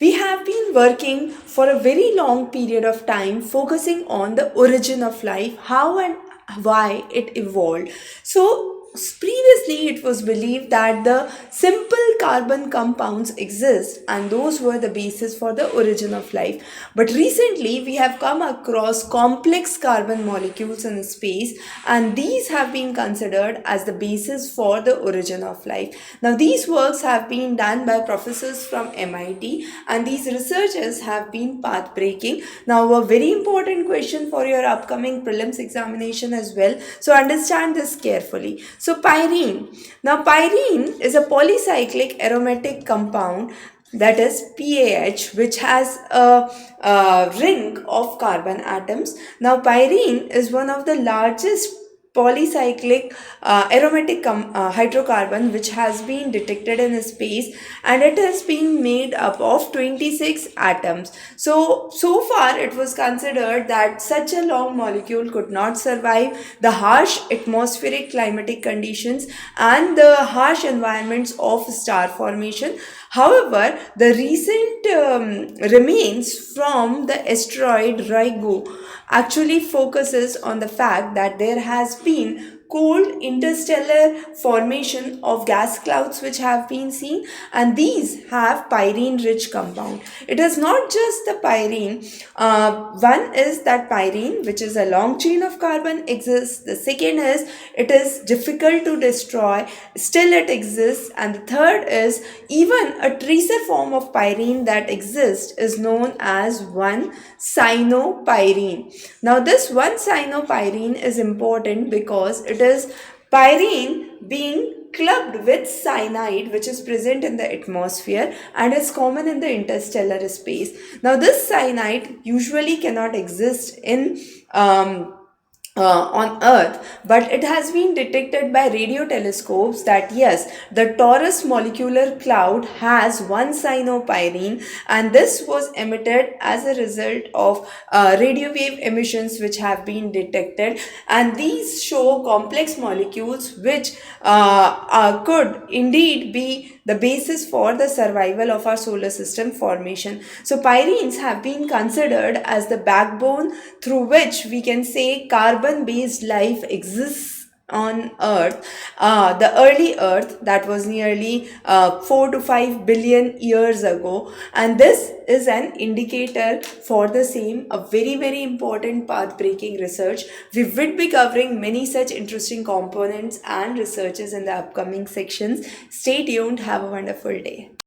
We have been working for a very long period of time focusing on the origin of life, how and why it evolved. So, previously it was believed that the simple carbon compounds exist and those were the basis for the origin of life. But recently we have come across complex carbon molecules in space, and these have been considered as the basis for the origin of life. Now, these works have been done by professors from MIT, and these researchers have been path breaking. Now, a very important question for your upcoming prelims examination as well. So, understand this carefully. So, pyrene. Now, pyrene is a polycyclic aromatic compound, that is PAH, which has a ring of carbon atoms. Now, pyrene is one of the largest polycyclic hydrocarbon which has been detected in space, and it has been made up of 26 atoms. So far it was considered that such a long molecule could not survive the harsh atmospheric climatic conditions and the harsh environments of star formation. However, the recent remains from the asteroid Ryugu actually focuses on the fact that there has been cold interstellar formation of gas clouds which have been seen, and these have pyrene rich compound. It is not just the pyrene. One is that pyrene, which is a long chain of carbon, exists. The second is it is difficult to destroy, still it exists. And the third is even a tracer form of pyrene that exists is known as 1-cyanopyrene. Now, this 1-cyanopyrene is important because it is pyrene being clubbed with cyanide, which is present in the atmosphere and is common in the interstellar space. Now, this cyanide usually cannot exist in on Earth, but it has been detected by radio telescopes that yes, the Taurus molecular cloud has 1-cyanopyrene, and this was emitted as a result of radio wave emissions which have been detected, and these show complex molecules which could indeed be the basis for the survival of our solar system formation. So, pyrenes have been considered as the backbone through which we can say carbon based life exists on Earth. The early Earth, that was nearly 4 to 5 billion years ago, and this is an indicator for the same, a very, very important path breaking research. We will be covering many such interesting components and researches in the upcoming sections. Stay tuned, have a wonderful day.